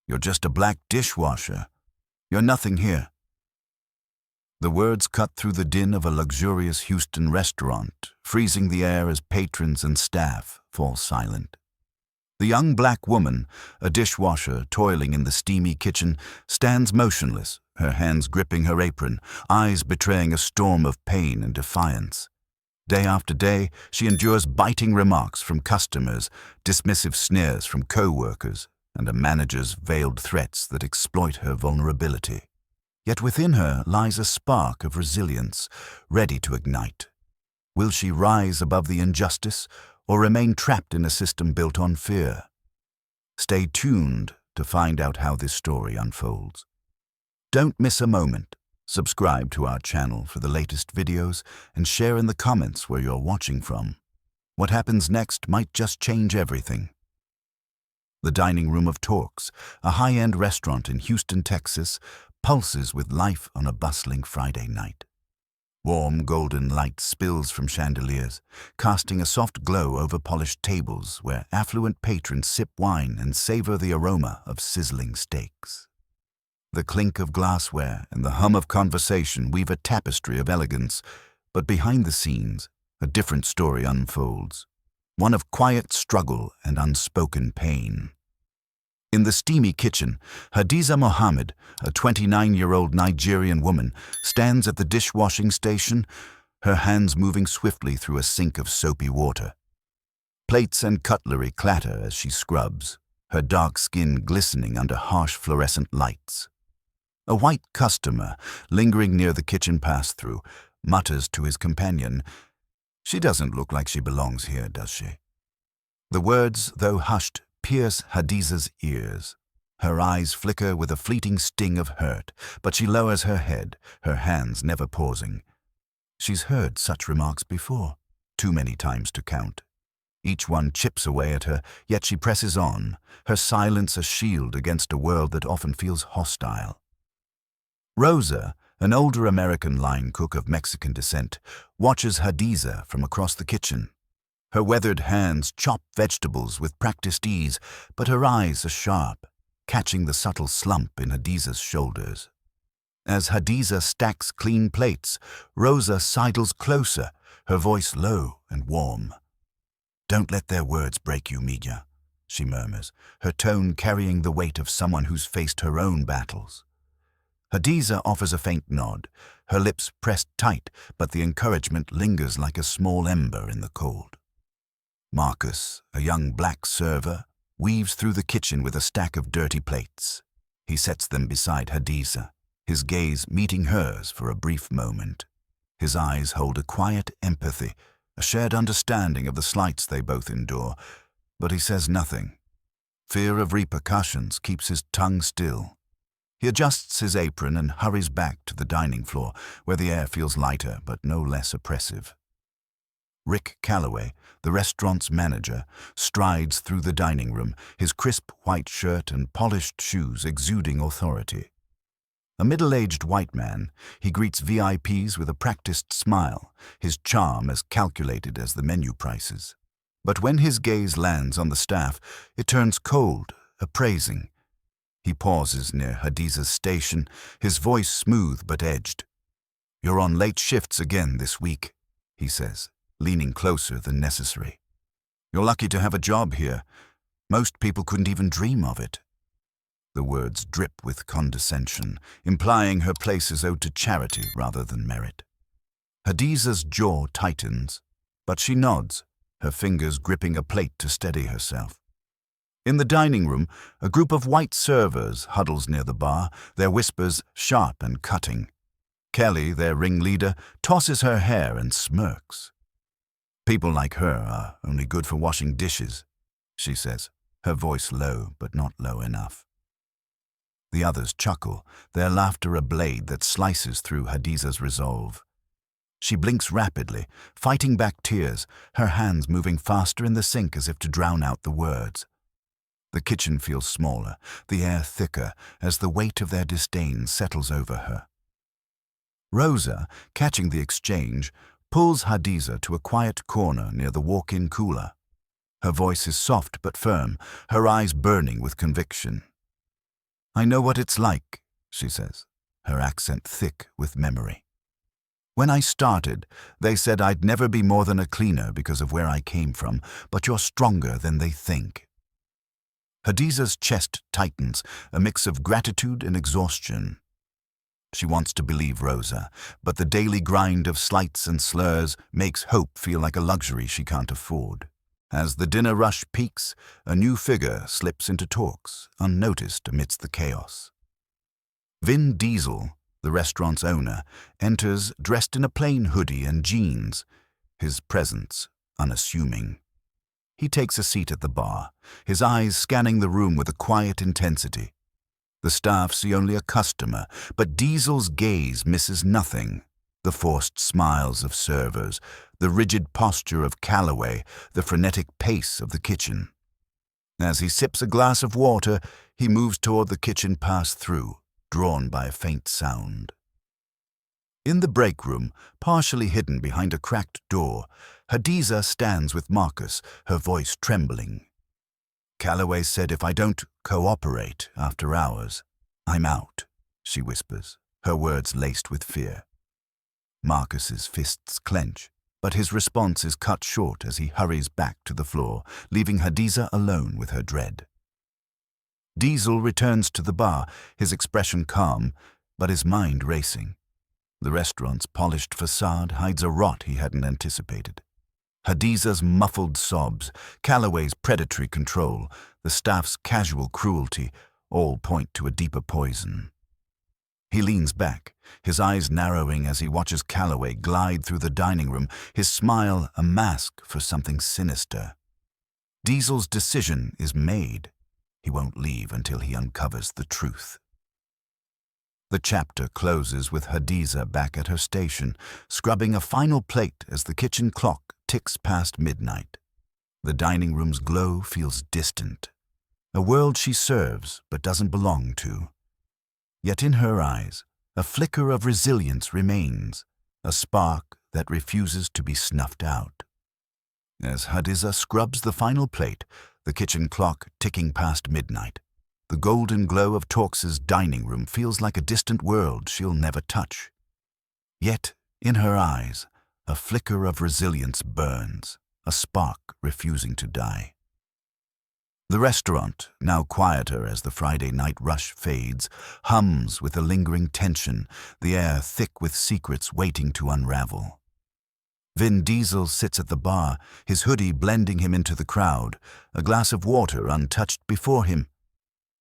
You're just a black dishwasher. You're nothing here." The words cut through the din of a luxurious Houston restaurant, freezing the air as patrons and staff fall silent. The young black woman, a dishwasher toiling in the steamy kitchen, stands motionless, her hands gripping her apron, eyes betraying a storm of pain and defiance. Day after day, she endures biting remarks from customers, dismissive sneers from co-workers, and a manager's veiled threats that exploit her vulnerability. Yet within her lies a spark of resilience, ready to ignite. Will she rise above the injustice, or remain trapped in a system built on fear? Stay tuned to find out how this story unfolds. Don't miss a moment. Subscribe to our channel for the latest videos and share in the comments where you're watching from. What happens next might just change everything. The Dining Room of Talks, a high-end restaurant in Houston, Texas, pulses with life on a bustling Friday night. Warm golden light spills from chandeliers, casting a soft glow over polished tables where affluent patrons sip wine and savor the aroma of sizzling steaks. The clink of glassware and the hum of conversation weave a tapestry of elegance, but behind the scenes, a different story unfolds, one of quiet struggle and unspoken pain. In the steamy kitchen, Hadiza Mohammed, a 29-year-old Nigerian woman, stands at the dishwashing station, her hands moving swiftly through a sink of soapy water. Plates and cutlery clatter as she scrubs, her dark skin glistening under harsh fluorescent lights. A white customer, lingering near the kitchen pass-through, mutters to his companion, "She doesn't look like she belongs here, does she?" The words, though hushed, pierce Hadiza's ears. Her eyes flicker with a fleeting sting of hurt, but she lowers her head, her hands never pausing. She's heard such remarks before, too many times to count. Each one chips away at her, yet she presses on, her silence a shield against a world that often feels hostile. Rosa, an older American line cook of Mexican descent, watches Hadiza from across the kitchen. Her weathered hands chop vegetables with practiced ease, but her eyes are sharp, catching the subtle slump in Hadiza's shoulders. As Hadiza stacks clean plates, Rosa sidles closer, her voice low and warm. "Don't let their words break you, Mija," she murmurs, her tone carrying the weight of someone who's faced her own battles. Hadiza offers a faint nod, her lips pressed tight, but the encouragement lingers like a small ember in the cold. Marcus, a young black server, weaves through the kitchen with a stack of dirty plates. He sets them beside Hadiza, his gaze meeting hers for a brief moment. His eyes hold a quiet empathy, a shared understanding of the slights they both endure, but he says nothing. Fear of repercussions keeps his tongue still. He adjusts his apron and hurries back to the dining floor, where the air feels lighter but no less oppressive. Rick Calloway, the restaurant's manager, strides through the dining room, his crisp white shirt and polished shoes exuding authority. A middle-aged white man, he greets VIPs with a practiced smile, his charm as calculated as the menu prices. But when his gaze lands on the staff, it turns cold, appraising. He pauses near Hadiza's station, his voice smooth but edged. "You're on late shifts again this week," he says, leaning closer than necessary. "You're lucky to have a job here. Most people couldn't even dream of it." The words drip with condescension, implying her place is owed to charity rather than merit. Hadiza's jaw tightens, but she nods, her fingers gripping a plate to steady herself. In the dining room, a group of white servers huddles near the bar, their whispers sharp and cutting. Kelly, their ringleader, tosses her hair and smirks. "People like her are only good for washing dishes," she says, her voice low but not low enough. The others chuckle, their laughter a blade that slices through Hadiza's resolve. She blinks rapidly, fighting back tears, her hands moving faster in the sink as if to drown out the words. The kitchen feels smaller, the air thicker, as the weight of their disdain settles over her. Rosa, catching the exchange, pulls Hadiza to a quiet corner near the walk-in cooler. Her voice is soft but firm, her eyes burning with conviction. I know what it's like, she says, her accent thick with memory. When I started, they said I'd never be more than a cleaner because of where I came from, but you're stronger than they think. Hadiza's chest tightens, a mix of gratitude and exhaustion. She wants to believe Rosa, but the daily grind of slights and slurs makes hope feel like a luxury she can't afford. As the dinner rush peaks, a new figure slips into talks, unnoticed amidst the chaos. Vin Diesel, the restaurant's owner, enters dressed in a plain hoodie and jeans, his presence unassuming. He takes a seat at the bar, his eyes scanning the room with a quiet intensity. The staff see only a customer, but Diesel's gaze misses nothing. The forced smiles of servers, the rigid posture of Calloway, the frenetic pace of the kitchen. As he sips a glass of water, he moves toward the kitchen pass-through, drawn by a faint sound. In the break room, partially hidden behind a cracked door, Hadiza stands with Marcus, her voice trembling. Calloway said if I don't cooperate after hours, I'm out, she whispers, her words laced with fear. Marcus's fists clench, but his response is cut short as he hurries back to the floor, leaving Hadiza alone with her dread. Diesel returns to the bar, his expression calm, but his mind racing. The restaurant's polished facade hides a rot he hadn't anticipated. Hadiza's muffled sobs, Calloway's predatory control, the staff's casual cruelty, all point to a deeper poison. He leans back, his eyes narrowing as he watches Calloway glide through the dining room, his smile a mask for something sinister. Diesel's decision is made. He won't leave until he uncovers the truth. The chapter closes with Hadiza back at her station, scrubbing a final plate as the kitchen clock ticks past midnight. The dining room's glow feels distant, a world she serves but doesn't belong to. Yet in her eyes, a flicker of resilience remains, a spark that refuses to be snuffed out. As Hadiza scrubs the final plate, the kitchen clock ticking past midnight, the golden glow of Torx's dining room feels like a distant world she'll never touch. Yet, in her eyes, a flicker of resilience burns, a spark refusing to die. The restaurant, now quieter as the Friday night rush fades, hums with a lingering tension, the air thick with secrets waiting to unravel. Vin Diesel sits at the bar, his hoodie blending him into the crowd, a glass of water untouched before him.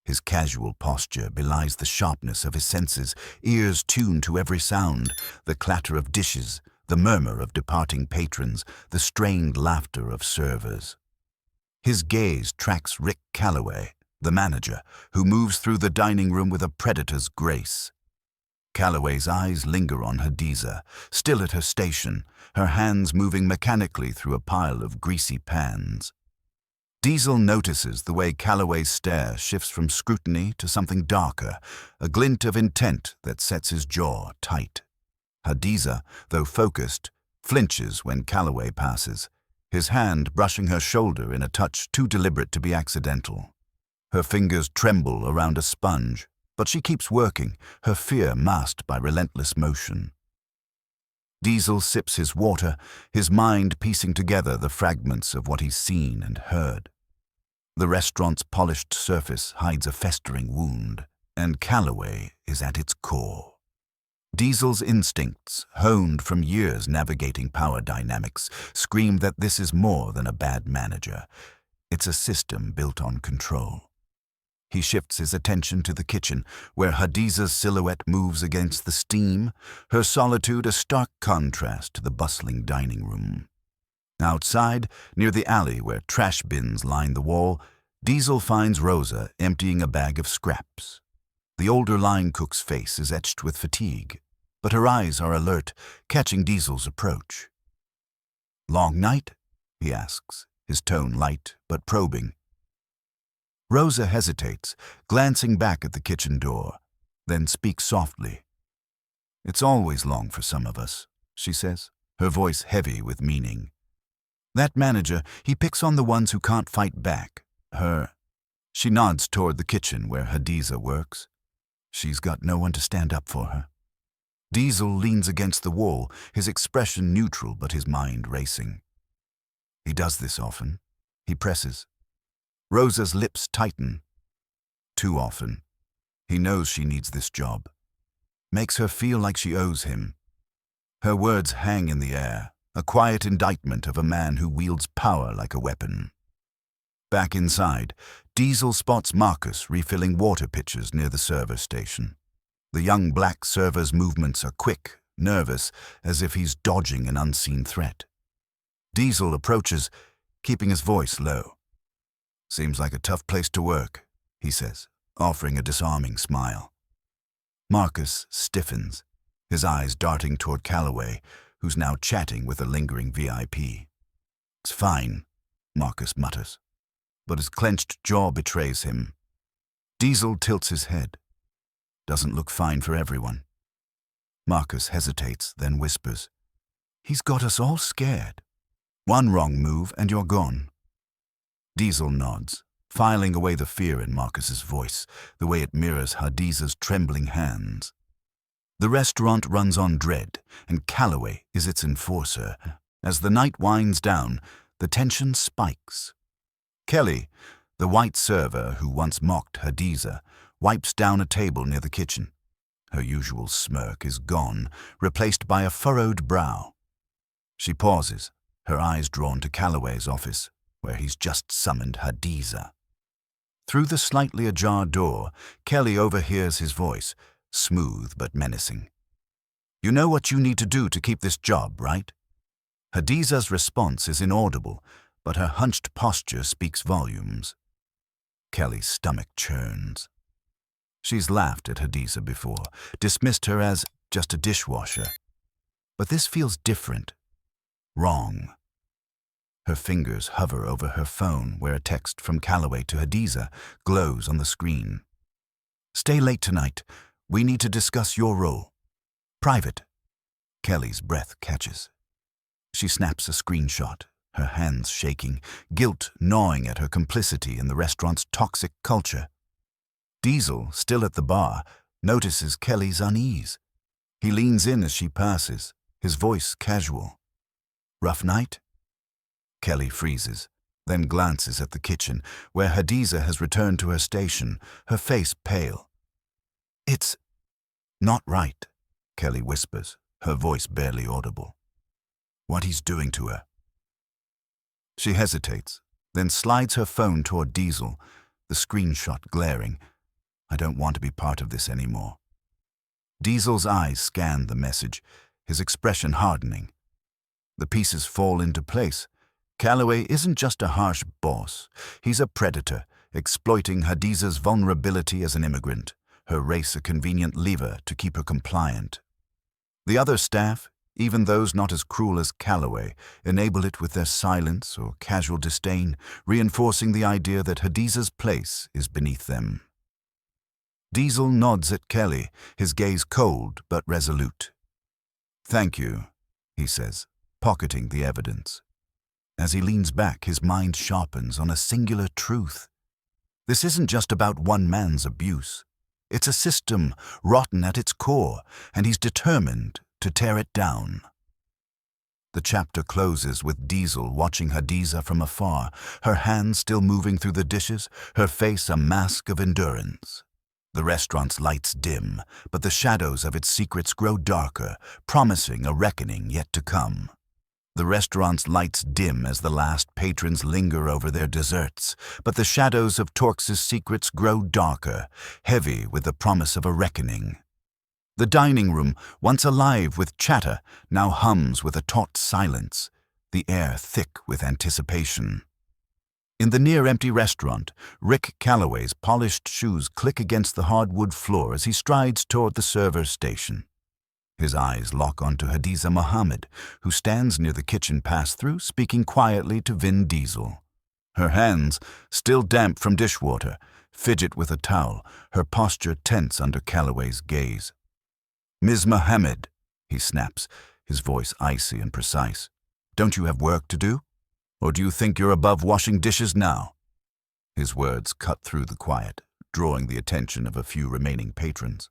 His casual posture belies the sharpness of his senses, ears tuned to every sound, the clatter of dishes, the murmur of departing patrons, the strained laughter of servers. His gaze tracks Rick Calloway, the manager, who moves through the dining room with a predator's grace. Calloway's eyes linger on Hadiza, still at her station, her hands moving mechanically through a pile of greasy pans. Diesel notices the way Calloway's stare shifts from scrutiny to something darker, a glint of intent that sets his jaw tight. Hadiza, though focused, flinches when Calloway passes, his hand brushing her shoulder in a touch too deliberate to be accidental. Her fingers tremble around a sponge, but she keeps working, her fear masked by relentless motion. Diesel sips his water, his mind piecing together the fragments of what he's seen and heard. The restaurant's polished surface hides a festering wound, and Calloway is at its core. Diesel's instincts, honed from years navigating power dynamics, scream that this is more than a bad manager. It's a system built on control. He shifts his attention to the kitchen, where Hadiza's silhouette moves against the steam, her solitude a stark contrast to the bustling dining room. Outside, near the alley where trash bins line the wall, Diesel finds Rosa emptying a bag of scraps. The older line cook's face is etched with fatigue, but her eyes are alert, catching Diesel's approach. "Long night?" he asks, his tone light but probing. Rosa hesitates, glancing back at the kitchen door, then speaks softly. "It's always long for some of us," she says, her voice heavy with meaning. "That manager, he picks on the ones who can't fight back. Her..." She nods toward the kitchen where Hadiza works. She's got no one to stand up for her. Diesel leans against the wall, his expression neutral but his mind racing. He does this often. He presses. Rosa's lips tighten. Too often. He knows she needs this job. Makes her feel like she owes him. Her words hang in the air, a quiet indictment of a man who wields power like a weapon. Back inside, Diesel spots Marcus refilling water pitchers near the server station. The young black server's movements are quick, nervous, as if he's dodging an unseen threat. Diesel approaches, keeping his voice low. "Seems like a tough place to work," he says, offering a disarming smile. Marcus stiffens, his eyes darting toward Calloway, who's now chatting with a lingering VIP. "It's fine," Marcus mutters, but his clenched jaw betrays him. Diesel tilts his head. "Doesn't look fine for everyone." Marcus hesitates, then whispers, "He's got us all scared. One wrong move and you're gone." Diesel nods, filing away the fear in Marcus's voice, the way it mirrors Hadiza's trembling hands. The restaurant runs on dread, and Calloway is its enforcer. As the night winds down, the tension spikes. Kelly, the white server who once mocked Hadiza, wipes down a table near the kitchen. Her usual smirk is gone, replaced by a furrowed brow. She pauses, her eyes drawn to Calloway's office, where he's just summoned Hadiza. Through the slightly ajar door, Kelly overhears his voice, smooth but menacing. "You know what you need to do to keep this job, right?" Hadiza's response is inaudible, but her hunched posture speaks volumes. Kelly's stomach churns. She's laughed at Hadiza before, dismissed her as just a dishwasher. But this feels different. Wrong. Her fingers hover over her phone where a text from Calloway to Hadiza glows on the screen. "Stay late tonight. We need to discuss your role. Private." Kelly's breath catches. She snaps a screenshot, her hands shaking, guilt gnawing at her complicity in the restaurant's toxic culture. Diesel, still at the bar, notices Kelly's unease. He leans in as she passes, his voice casual. "Rough night?" Kelly freezes, then glances at the kitchen, where Hadiza has returned to her station, her face pale. "It's not right," Kelly whispers, her voice barely audible. "What he's doing to her." She hesitates, then slides her phone toward Diesel, the screenshot glaring. "I don't want to be part of this anymore." Diesel's eyes scan the message, his expression hardening. The pieces fall into place. Calloway isn't just a harsh boss. He's a predator, exploiting Hadiza's vulnerability as an immigrant, her race a convenient lever to keep her compliant. The other staff, even those not as cruel as Calloway, enable it with their silence or casual disdain, reinforcing the idea that Hadiza's place is beneath them. Diesel nods at Kelly, his gaze cold but resolute. "Thank you," he says, pocketing the evidence. As he leans back, his mind sharpens on a singular truth. This isn't just about one man's abuse. It's a system rotten at its core, and he's determined to tear it down. The chapter closes with Diesel watching Hadiza from afar, her hands still moving through the dishes, her face a mask of endurance. The restaurant's lights dim, but the shadows of its secrets grow darker, promising a reckoning yet to come. The restaurant's lights dim as the last patrons linger over their desserts, but the shadows of Torx's secrets grow darker, heavy with the promise of a reckoning. The dining room, once alive with chatter, now hums with a taut silence, the air thick with anticipation. In the near-empty restaurant, Rick Calloway's polished shoes click against the hardwood floor as he strides toward the server's station. His eyes lock onto Hadiza Mohammed, who stands near the kitchen pass-through, speaking quietly to Vin Diesel. Her hands, still damp from dishwater, fidget with a towel, her posture tense under Calloway's gaze. "Ms. Mohammed," he snaps, his voice icy and precise. "Don't you have work to do? Or do you think you're above washing dishes now?" His words cut through the quiet, drawing the attention of a few remaining patrons.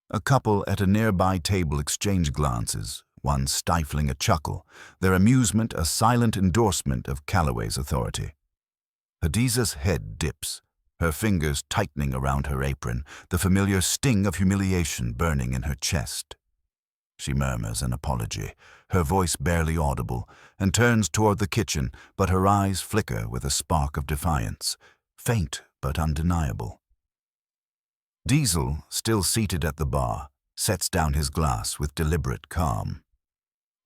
A couple at a nearby table exchange glances, one stifling a chuckle, their amusement a silent endorsement of Calloway's authority. Hadiza's head dips, her fingers tightening around her apron, the familiar sting of humiliation burning in her chest. She murmurs an apology, her voice barely audible, and turns toward the kitchen, but her eyes flicker with a spark of defiance, faint but undeniable. Diesel, still seated at the bar, sets down his glass with deliberate calm.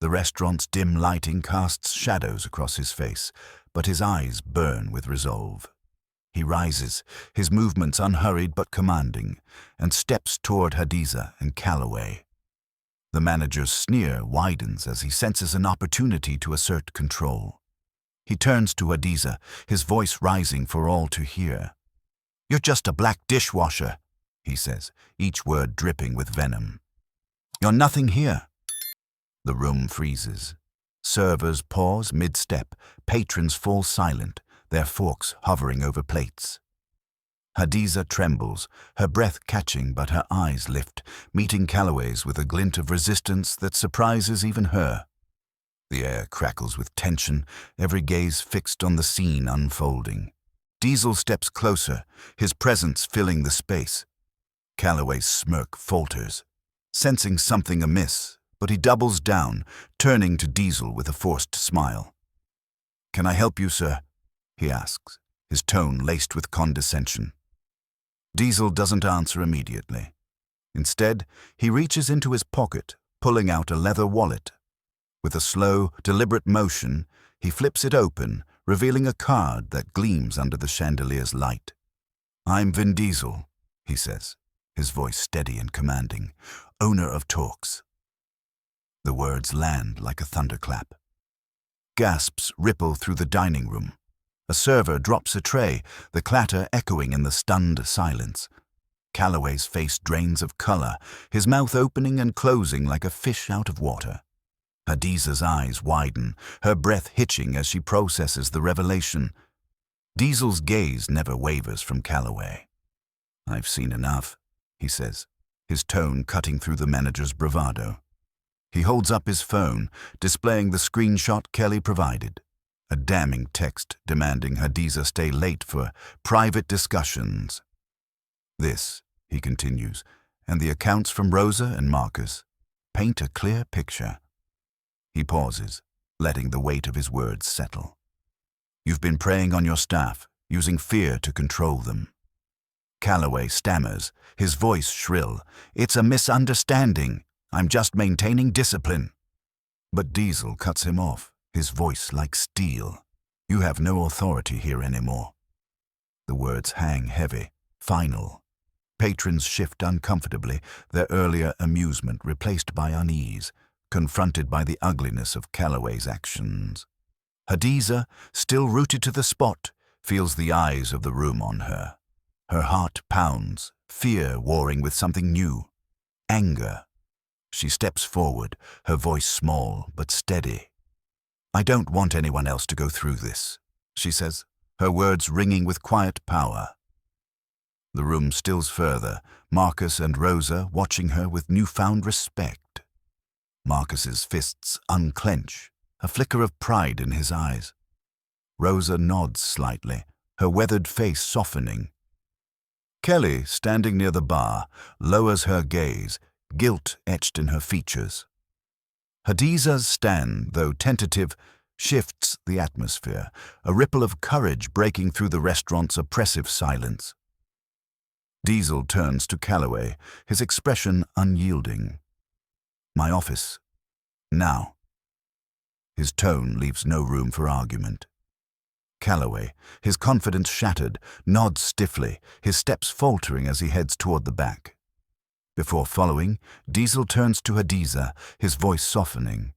The restaurant's dim lighting casts shadows across his face, but his eyes burn with resolve. He rises, his movements unhurried but commanding, and steps toward Hadiza and Calloway. The manager's sneer widens as he senses an opportunity to assert control. He turns to Hadiza, his voice rising for all to hear. "You're just a black dishwasher," he says, each word dripping with venom. "You're nothing here." The room freezes. Servers pause mid-step, patrons fall silent, their forks hovering over plates. Hadiza trembles, her breath catching but her eyes lift, meeting Calloway's with a glint of resistance that surprises even her. The air crackles with tension, every gaze fixed on the scene unfolding. Diesel steps closer, his presence filling the space. Calloway's smirk falters, sensing something amiss, but he doubles down, turning to Diesel with a forced smile. "Can I help you, sir?" he asks, his tone laced with condescension. Diesel doesn't answer immediately. Instead, he reaches into his pocket, pulling out a leather wallet. With a slow, deliberate motion, he flips it open, revealing a card that gleams under the chandelier's light. "I'm Vin Diesel," he says, his voice steady and commanding, "owner of Talks." The words land like a thunderclap. Gasps ripple through the dining room. A server drops a tray, the clatter echoing in the stunned silence. Calloway's face drains of color, his mouth opening and closing like a fish out of water. Hadiza's eyes widen, her breath hitching as she processes the revelation. Diesel's gaze never wavers from Calloway. "I've seen enough," he says, his tone cutting through the manager's bravado. He holds up his phone, displaying the screenshot Kelly provided. A damning text demanding Hadiza stay late for private discussions. "This," he continues, "and the accounts from Rosa and Marcus paint a clear picture." He pauses, letting the weight of his words settle. "You've been preying on your staff, using fear to control them." Calloway stammers, his voice shrill. "It's a misunderstanding. I'm just maintaining discipline." But Diesel cuts him off, his voice like steel. "You have no authority here anymore." The words hang heavy, final. Patrons shift uncomfortably, their earlier amusement replaced by unease, confronted by the ugliness of Calloway's actions. Hadiza, still rooted to the spot, feels the eyes of the room on her. Her heart pounds, fear warring with something new, anger. She steps forward, her voice small but steady. "I don't want anyone else to go through this," she says, her words ringing with quiet power. The room stills further, Marcus and Rosa watching her with newfound respect. Marcus's fists unclench, a flicker of pride in his eyes. Rosa nods slightly, her weathered face softening. Kelly, standing near the bar, lowers her gaze, guilt etched in her features. Hadiza's stand, though tentative, shifts the atmosphere, a ripple of courage breaking through the restaurant's oppressive silence. Diesel turns to Calloway, his expression unyielding. "My office. Now." His tone leaves no room for argument. Calloway, his confidence shattered, nods stiffly, his steps faltering as he heads toward the back. Before following, Diesel turns to Hadiza, his voice softening.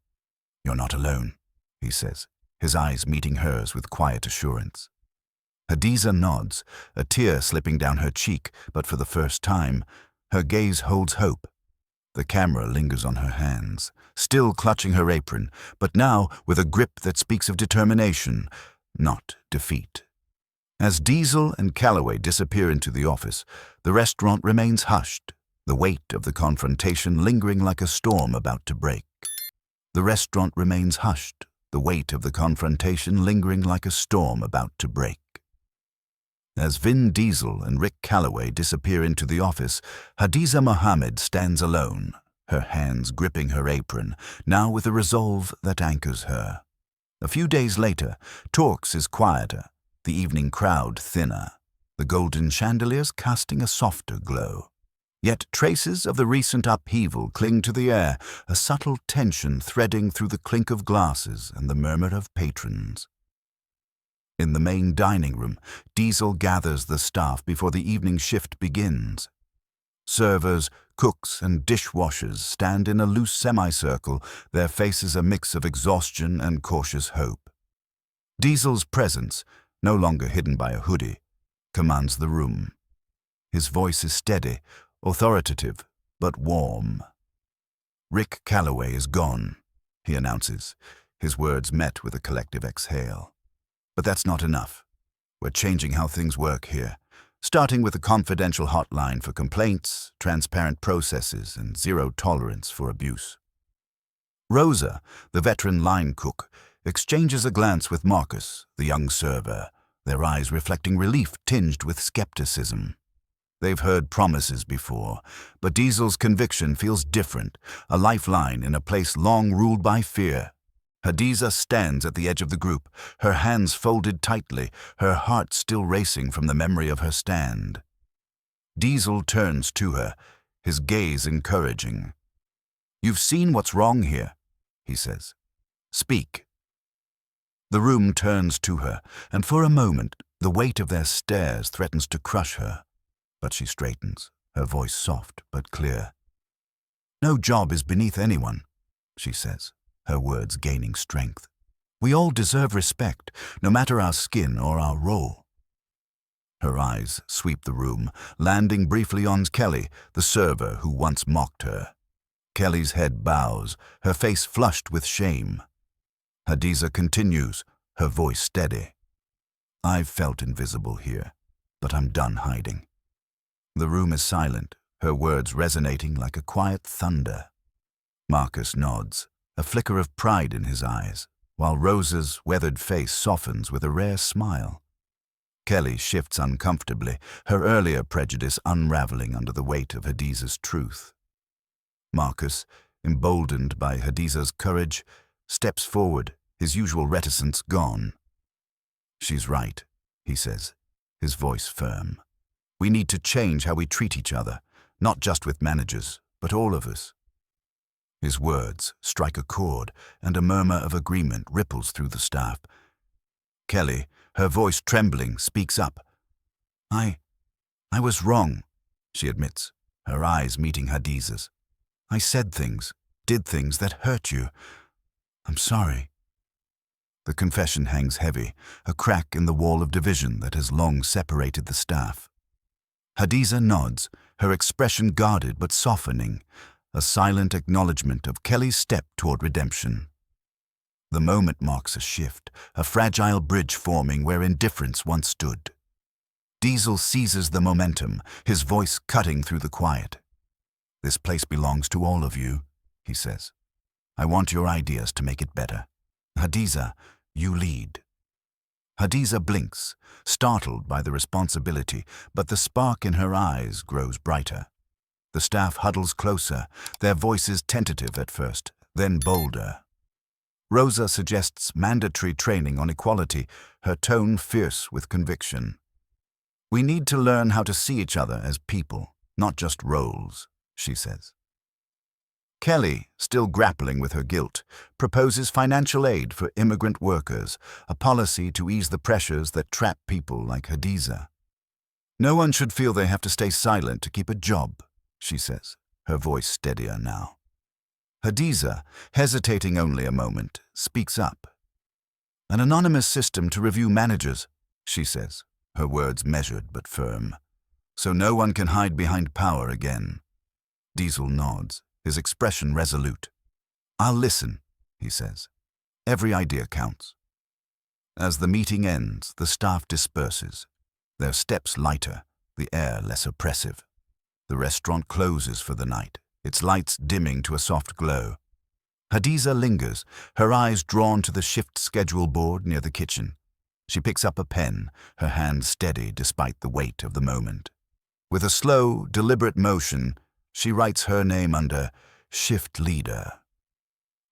"You're not alone," he says, his eyes meeting hers with quiet assurance. Hadiza nods, a tear slipping down her cheek, but for the first time, her gaze holds hope. The camera lingers on her hands, still clutching her apron, but now with a grip that speaks of determination, not defeat. As Diesel and Calloway disappear into the office, the restaurant remains hushed, the weight of the confrontation lingering like a storm about to break. The restaurant remains hushed, the weight of the confrontation lingering like a storm about to break. As Vin Diesel and Rick Calloway disappear into the office, Hadiza Mohammed stands alone, her hands gripping her apron, now with a resolve that anchors her. A few days later, Torx is quieter, the evening crowd thinner, the golden chandeliers casting a softer glow. Yet traces of the recent upheaval cling to the air, a subtle tension threading through the clink of glasses and the murmur of patrons. In the main dining room, Diesel gathers the staff before the evening shift begins. Servers, cooks, and dishwashers stand in a loose semicircle, their faces a mix of exhaustion and cautious hope. Diesel's presence, no longer hidden by a hoodie, commands the room. His voice is steady, authoritative, but warm. "Rick Calloway is gone," he announces, his words met with a collective exhale. "But that's not enough. We're changing how things work here, starting with a confidential hotline for complaints, transparent processes, and zero tolerance for abuse." Rosa, the veteran line cook, exchanges a glance with Marcus, the young server, their eyes reflecting relief tinged with skepticism. They've heard promises before, but Diesel's conviction feels different, a lifeline in a place long ruled by fear. Hadiza stands at the edge of the group, her hands folded tightly, her heart still racing from the memory of her stand. Diesel turns to her, his gaze encouraging. "You've seen what's wrong here," he says. "Speak." The room turns to her, and for a moment, the weight of their stares threatens to crush her. But she straightens, her voice soft but clear. "No job is beneath anyone," she says, her words gaining strength. "We all deserve respect, no matter our skin or our role." Her eyes sweep the room, landing briefly on Kelly, the server who once mocked her. Kelly's head bows, her face flushed with shame. Hadiza continues, her voice steady. "I've felt invisible here, but I'm done hiding." The room is silent, her words resonating like a quiet thunder. Marcus nods, a flicker of pride in his eyes, while Rosa's weathered face softens with a rare smile. Kelly shifts uncomfortably, her earlier prejudice unraveling under the weight of Hadiza's truth. Marcus, emboldened by Hadiza's courage, steps forward, his usual reticence gone. "She's right," he says, his voice firm. "We need to change how we treat each other, not just with managers, but all of us." His words strike a chord, and a murmur of agreement ripples through the staff. Kelly, her voice trembling, speaks up. I was wrong," she admits, her eyes meeting Hadiza's. "I said things, did things that hurt you. I'm sorry." The confession hangs heavy, a crack in the wall of division that has long separated the staff. Hadiza nods, her expression guarded but softening, a silent acknowledgement of Kelly's step toward redemption. The moment marks a shift, a fragile bridge forming where indifference once stood. Diesel seizes the momentum, his voice cutting through the quiet. "This place belongs to all of you," he says. "I want your ideas to make it better. Hadiza, you lead." Hadiza blinks, startled by the responsibility, but the spark in her eyes grows brighter. The staff huddles closer, their voices tentative at first, then bolder. Rosa suggests mandatory training on equality, her tone fierce with conviction. "We need to learn how to see each other as people, not just roles," she says. Kelly, still grappling with her guilt, proposes financial aid for immigrant workers, a policy to ease the pressures that trap people like Hadiza. "No one should feel they have to stay silent to keep a job," she says, her voice steadier now. Hadiza, hesitating only a moment, speaks up. "An anonymous system to review managers," she says, her words measured but firm. "So no one can hide behind power again." Diesel nods, his expression resolute. "I'll listen," he says. "Every idea counts." As the meeting ends, the staff disperses, their steps lighter, the air less oppressive. The restaurant closes for the night, its lights dimming to a soft glow. Hadiza lingers, her eyes drawn to the shift schedule board near the kitchen. She picks up a pen, her hand steady despite the weight of the moment. With a slow, deliberate motion, she writes her name under Shift Leader.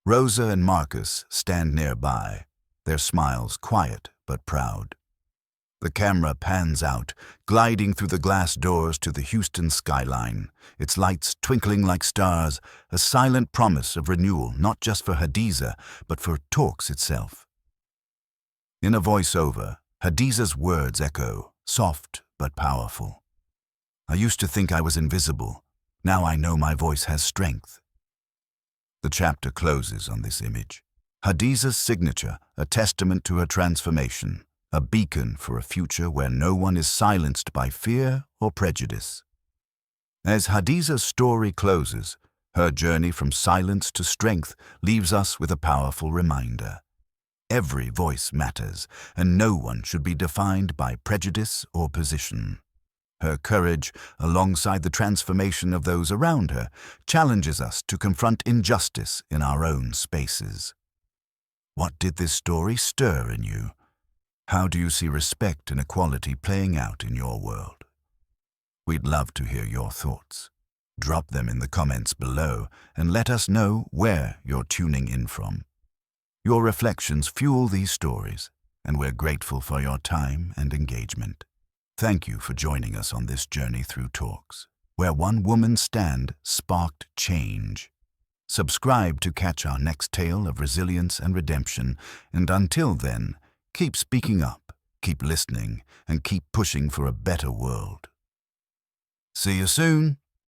Rosa and Marcus stand nearby, their smiles quiet but proud. The camera pans out, gliding through the glass doors to the Houston skyline, its lights twinkling like stars, a silent promise of renewal not just for Hadiza, but for Talks itself. In a voiceover, Hadiza's words echo, soft but powerful. I used to think I was invisible. Now I know my voice has strength. The chapter closes on this image. Hadiza's signature, a testament to her transformation, a beacon for a future where no one is silenced by fear or prejudice. As Hadiza's story closes, her journey from silence to strength leaves us with a powerful reminder. Every voice matters, and no one should be defined by prejudice or position. Her courage, alongside the transformation of those around her, challenges us to confront injustice in our own spaces. What did this story stir in you? How do you see respect and equality playing out in your world? We'd love to hear your thoughts. Drop them in the comments below and let us know where you're tuning in from. Your reflections fuel these stories, and we're grateful for your time and engagement. Thank you for joining us on this journey through Talks, where one woman's stand sparked change. Subscribe to catch our next tale of resilience and redemption, and until then, keep speaking up, keep listening, and keep pushing for a better world. See you soon!